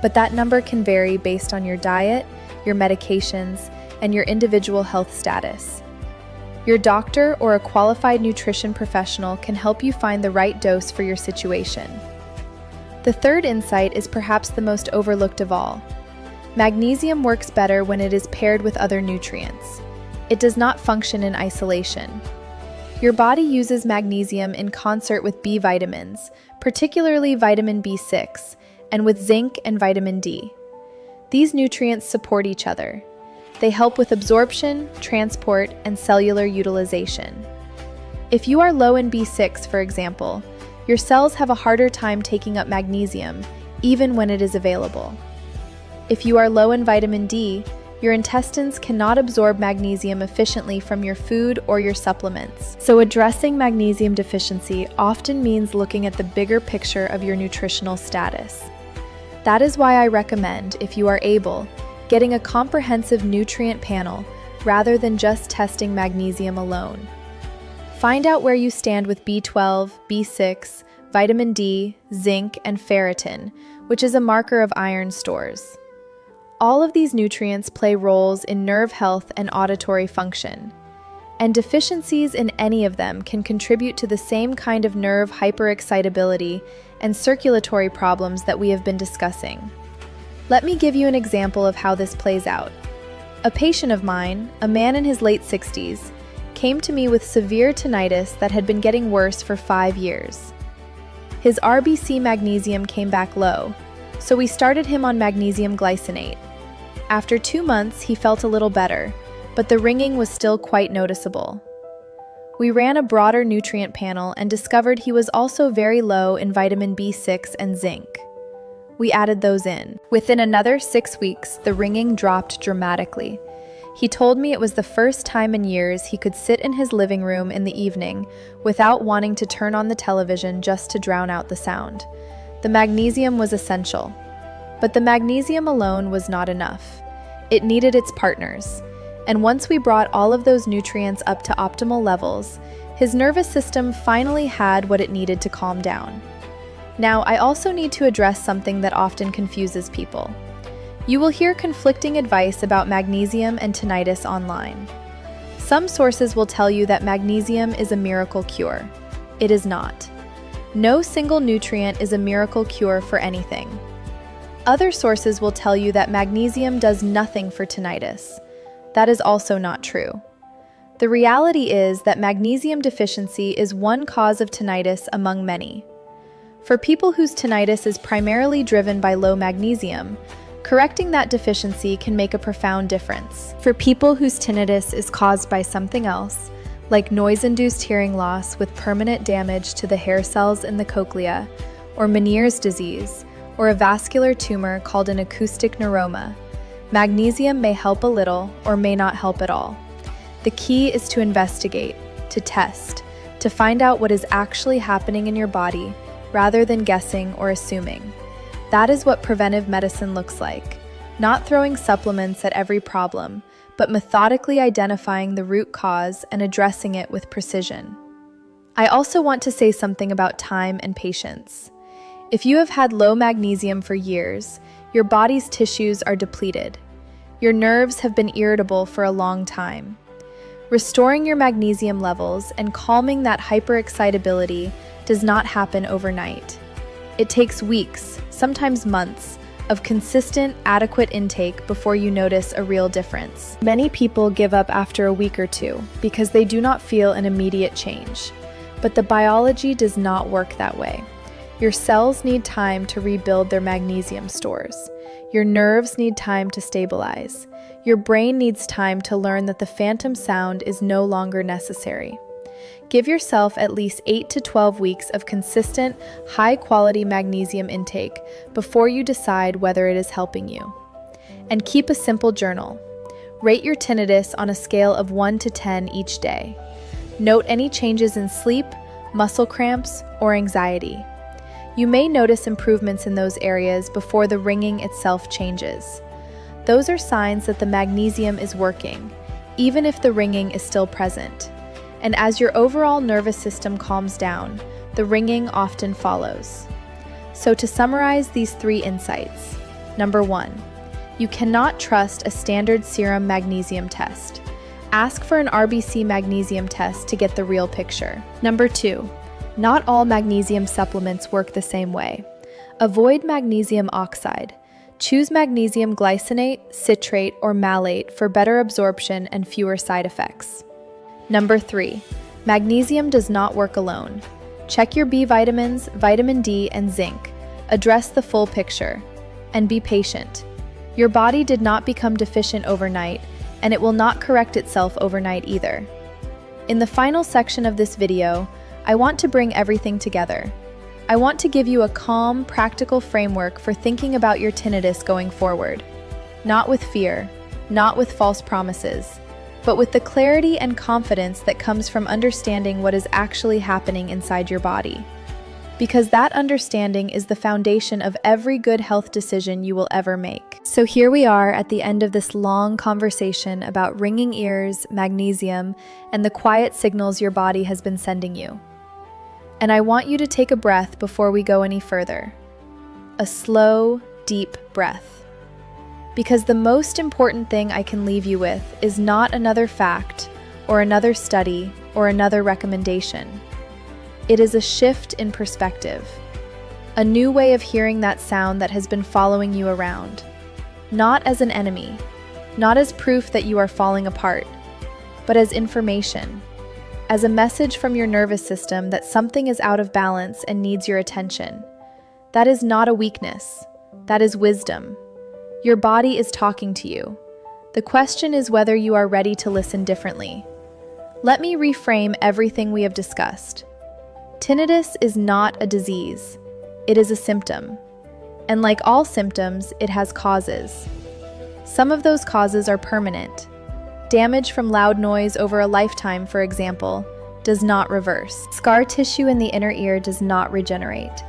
but that number can vary based on your diet, your medications, and your individual health status. Your doctor or a qualified nutrition professional can help you find the right dose for your situation. The third insight is perhaps the most overlooked of all. Magnesium works better when it is paired with other nutrients. It does not function in isolation. Your body uses magnesium in concert with B vitamins, particularly vitamin B6, and with zinc and vitamin D. These nutrients support each other. They help with absorption, transport, and cellular utilization. If you are low in B6, for example, your cells have a harder time taking up magnesium, even when it is available. If you are low in vitamin D, your intestines cannot absorb magnesium efficiently from your food or your supplements. So addressing magnesium deficiency often means looking at the bigger picture of your nutritional status. That is why I recommend, if you are able, getting a comprehensive nutrient panel rather than just testing magnesium alone. Find out where you stand with B12, B6, vitamin D, zinc, and ferritin, which is a marker of iron stores. All of these nutrients play roles in nerve health and auditory function, and deficiencies in any of them can contribute to the same kind of nerve hyperexcitability and circulatory problems that we have been discussing. Let me give you an example of how this plays out. A patient of mine, a man in his late 60s, came to me with severe tinnitus that had been getting worse for 5 years. His RBC magnesium came back low, so we started him on magnesium glycinate. After 2 months, he felt a little better, but the ringing was still quite noticeable. We ran a broader nutrient panel and discovered he was also very low in vitamin B6 and zinc. We added those in. Within another 6 weeks, the ringing dropped dramatically. He told me it was the first time in years he could sit in his living room in the evening without wanting to turn on the television just to drown out the sound. The magnesium was essential. But the magnesium alone was not enough. It needed its partners. And once we brought all of those nutrients up to optimal levels, his nervous system finally had what it needed to calm down. Now, I also need to address something that often confuses people. You will hear conflicting advice about magnesium and tinnitus online. Some sources will tell you that magnesium is a miracle cure. It is not. No single nutrient is a miracle cure for anything. Other sources will tell you that magnesium does nothing for tinnitus. That is also not true. The reality is that magnesium deficiency is one cause of tinnitus among many. For people whose tinnitus is primarily driven by low magnesium, correcting that deficiency can make a profound difference. For people whose tinnitus is caused by something else, like noise-induced hearing loss with permanent damage to the hair cells in the cochlea, or Meniere's disease, or a vascular tumor called an acoustic neuroma, magnesium may help a little or may not help at all. The key is to investigate, to test, to find out what is actually happening in your body rather than guessing or assuming. That is what preventive medicine looks like, not throwing supplements at every problem, but methodically identifying the root cause and addressing it with precision. I also want to say something about time and patience. If you have had low magnesium for years, your body's tissues are depleted. Your nerves have been irritable for a long time. Restoring your magnesium levels and calming that hyperexcitability does not happen overnight. It takes weeks, sometimes months, of consistent, adequate intake before you notice a real difference. Many people give up after a week or two because they do not feel an immediate change. But the biology does not work that way. Your cells need time to rebuild their magnesium stores. Your nerves need time to stabilize. Your brain needs time to learn that the phantom sound is no longer necessary. Give yourself at least 8 to 12 weeks of consistent, high-quality magnesium intake before you decide whether it is helping you. And keep a simple journal. Rate your tinnitus on a scale of 1 to 10 each day. Note any changes in sleep, muscle cramps, or anxiety. You may notice improvements in those areas before the ringing itself changes. Those are signs that the magnesium is working, even if the ringing is still present. And as your overall nervous system calms down, the ringing often follows. So to summarize these 3 insights, number 1, you cannot trust a standard serum magnesium test. Ask for an RBC magnesium test to get the real picture. Number 2, not all magnesium supplements work the same way. Avoid magnesium oxide. Choose magnesium glycinate, citrate, or malate for better absorption and fewer side effects. Number 3, magnesium does not work alone. Check your B vitamins, vitamin D, and zinc. Address the full picture. And be patient. Your body did not become deficient overnight, and it will not correct itself overnight either. In the final section of this video, I want to bring everything together. I want to give you a calm, practical framework for thinking about your tinnitus going forward. Not with fear, not with false promises, but with the clarity and confidence that comes from understanding what is actually happening inside your body. Because that understanding is the foundation of every good health decision you will ever make. So here we are at the end of this long conversation about ringing ears, magnesium, and the quiet signals your body has been sending you. And I want you to take a breath before we go any further. A slow, deep breath. Because the most important thing I can leave you with is not another fact, or another study, or another recommendation. It is a shift in perspective. A new way of hearing that sound that has been following you around. Not as an enemy, not as proof that you are falling apart, but as information. As a message from your nervous system that something is out of balance and needs your attention. That is not a weakness. That is wisdom. Your body is talking to you. The question is whether you are ready to listen differently. Let me reframe everything we have discussed. Tinnitus is not a disease. It is a symptom. And like all symptoms, it has causes. Some of those causes are permanent. Damage from loud noise over a lifetime, for example, does not reverse. Scar tissue in the inner ear does not regenerate.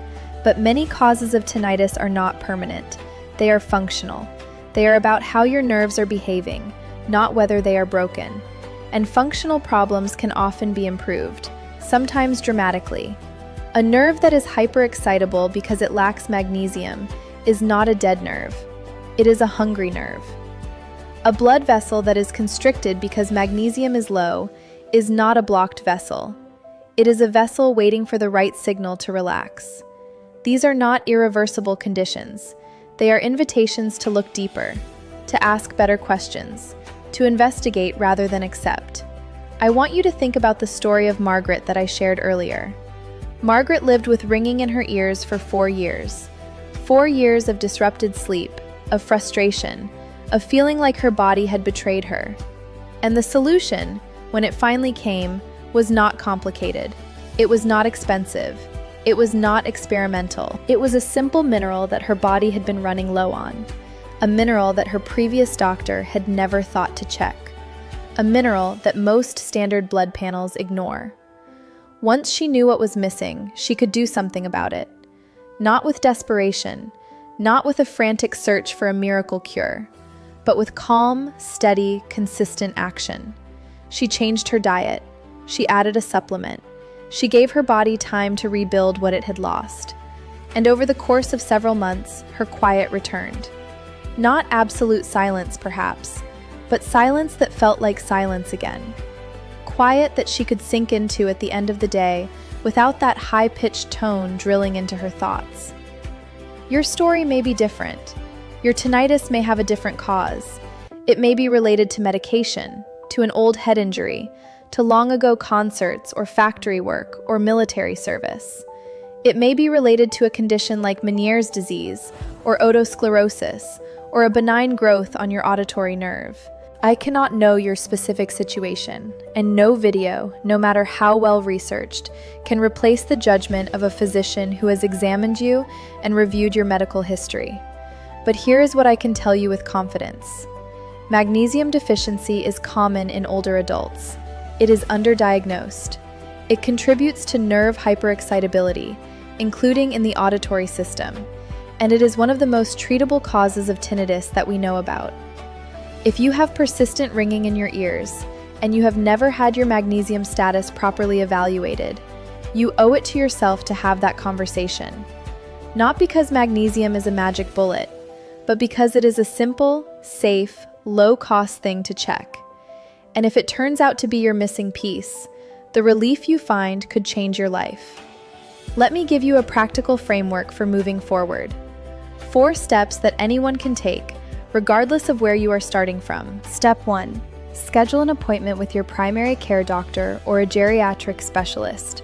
But many causes of tinnitus are not permanent. They are functional. They are about how your nerves are behaving, not whether they are broken. And functional problems can often be improved, sometimes dramatically. A nerve that is hyperexcitable because it lacks magnesium is not a dead nerve. It is a hungry nerve. A blood vessel that is constricted because magnesium is low is not a blocked vessel. It is a vessel waiting for the right signal to relax. These are not irreversible conditions. They are invitations to look deeper, to ask better questions, to investigate rather than accept. I want you to think about the story of Margaret that I shared earlier. Margaret lived with ringing in her ears for 4 years. 4 years of disrupted sleep, of frustration, of feeling like her body had betrayed her. And the solution, when it finally came, was not complicated. It was not expensive. It was not experimental. It was a simple mineral that her body had been running low on. A mineral that her previous doctor had never thought to check. A mineral that most standard blood panels ignore. Once she knew what was missing, she could do something about it. Not with desperation, not with a frantic search for a miracle cure, but with calm, steady, consistent action. She changed her diet. She added a supplement. She gave her body time to rebuild what it had lost. And over the course of several months, her quiet returned. Not absolute silence, perhaps, but silence that felt like silence again. Quiet that she could sink into at the end of the day without that high-pitched tone drilling into her thoughts. Your story may be different. Your tinnitus may have a different cause. It may be related to medication, to an old head injury, to long-ago concerts or factory work or military service. It may be related to a condition like Meniere's disease or otosclerosis or a benign growth on your auditory nerve. I cannot know your specific situation, and no video, no matter how well researched, can replace the judgment of a physician who has examined you and reviewed your medical history. But here is what I can tell you with confidence. Magnesium deficiency is common in older adults. It is underdiagnosed. It contributes to nerve hyperexcitability, including in the auditory system, and it is one of the most treatable causes of tinnitus that we know about. If you have persistent ringing in your ears, and you have never had your magnesium status properly evaluated, you owe it to yourself to have that conversation. Not because magnesium is a magic bullet, but because it is a simple, safe, low-cost thing to check. And if it turns out to be your missing piece, the relief you find could change your life. Let me give you a practical framework for moving forward. 4 steps that anyone can take, regardless of where you are starting from. Step 1. Schedule an appointment with your primary care doctor or a geriatric specialist.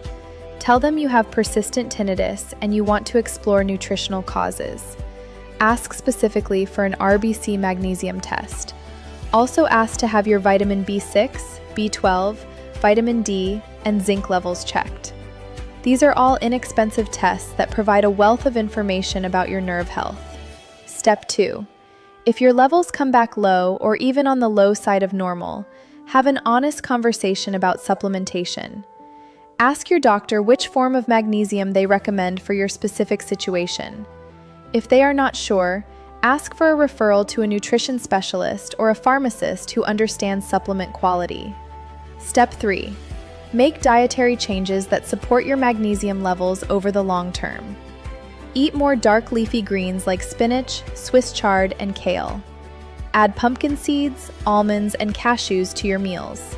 Tell them you have persistent tinnitus and you want to explore nutritional causes. Ask specifically for an RBC magnesium test. Also ask to have your vitamin B6, B12, vitamin D, and zinc levels checked. These are all inexpensive tests that provide a wealth of information about your nerve health. Step 2. If your levels come back low or even on the low side of normal, have an honest conversation about supplementation. Ask your doctor which form of magnesium they recommend for your specific situation. If they are not sure, ask for a referral to a nutrition specialist or a pharmacist who understands supplement quality. Step 3. Make dietary changes that support your magnesium levels over the long term. Eat more dark leafy greens like spinach, Swiss chard, and kale. Add pumpkin seeds, almonds, and cashews to your meals.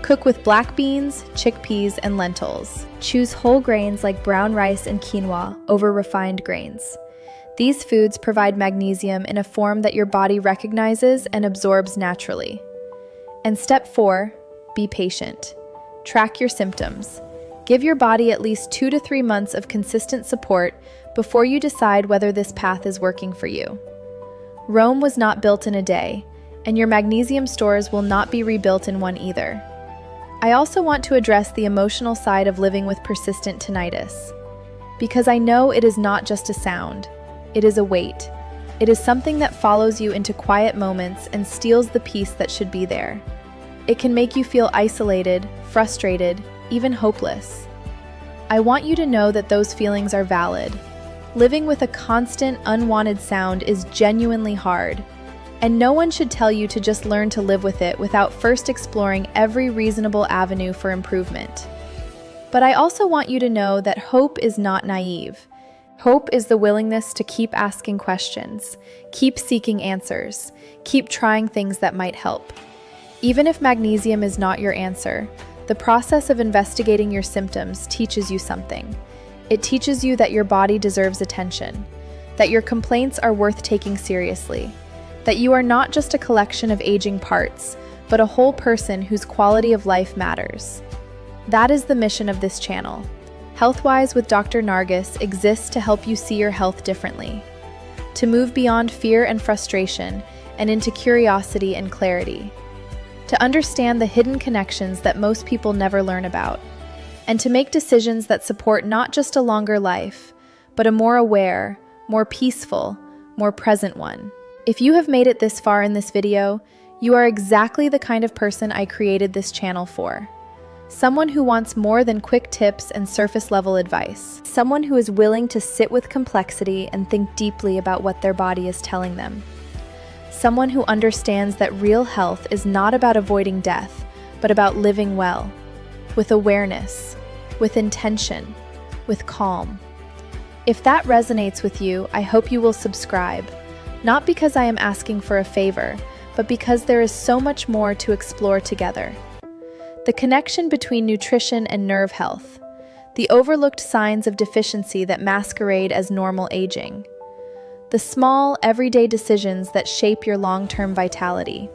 Cook with black beans, chickpeas, and lentils. Choose whole grains like brown rice and quinoa over refined grains. These foods provide magnesium in a form that your body recognizes and absorbs naturally. And step 4, be patient. Track your symptoms. Give your body at least 2 to 3 months of consistent support before you decide whether this path is working for you. Rome was not built in a day, and your magnesium stores will not be rebuilt in one either. I also want to address the emotional side of living with persistent tinnitus, because I know it is not just a sound, it is a weight. It is something that follows you into quiet moments and steals the peace that should be there. It can make you feel isolated, frustrated, even hopeless. I want you to know that those feelings are valid. Living with a constant, unwanted sound is genuinely hard, and no one should tell you to just learn to live with it without first exploring every reasonable avenue for improvement. But I also want you to know that hope is not naive. Hope is the willingness to keep asking questions, keep seeking answers, keep trying things that might help. Even if magnesium is not your answer, the process of investigating your symptoms teaches you something. It teaches you that your body deserves attention, that your complaints are worth taking seriously, that you are not just a collection of aging parts, but a whole person whose quality of life matters. That is the mission of this channel. Healthwise with Dr. Narges exists to help you see your health differently, to move beyond fear and frustration and into curiosity and clarity, to understand the hidden connections that most people never learn about, and to make decisions that support not just a longer life, but a more aware, more peaceful, more present one. If you have made it this far in this video, you are exactly the kind of person I created this channel for. Someone who wants more than quick tips and surface-level advice. Someone who is willing to sit with complexity and think deeply about what their body is telling them. Someone who understands that real health is not about avoiding death, but about living well, with awareness, with intention, with calm. If that resonates with you, I hope you will subscribe, not because I am asking for a favor, but because there is so much more to explore together. The connection between nutrition and nerve health, the overlooked signs of deficiency that masquerade as normal aging, the small, everyday decisions that shape your long-term vitality.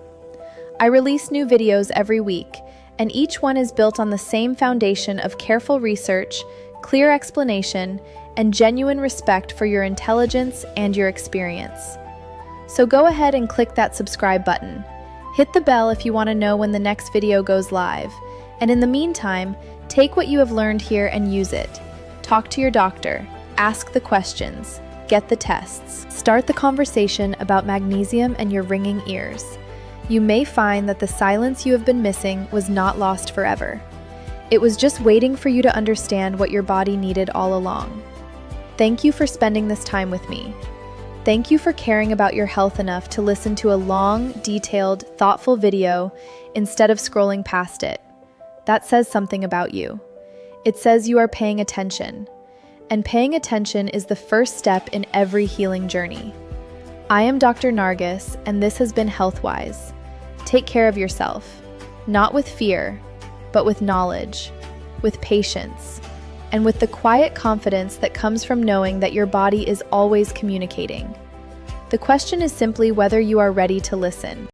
I release new videos every week, and each one is built on the same foundation of careful research, clear explanation, and genuine respect for your intelligence and your experience. So go ahead and click that subscribe button. Hit the bell if you want to know when the next video goes live. And in the meantime, take what you have learned here and use it. Talk to your doctor, ask the questions, get the tests. Start the conversation about magnesium and your ringing ears. You may find that the silence you have been missing was not lost forever. It was just waiting for you to understand what your body needed all along. Thank you for spending this time with me. Thank you for caring about your health enough to listen to a long, detailed, thoughtful video instead of scrolling past it. That says something about you. It says you are paying attention. And paying attention is the first step in every healing journey. I am Dr. Narges, and this has been Healthwise. Take care of yourself, not with fear, but with knowledge, with patience, and with the quiet confidence that comes from knowing that your body is always communicating. The question is simply whether you are ready to listen.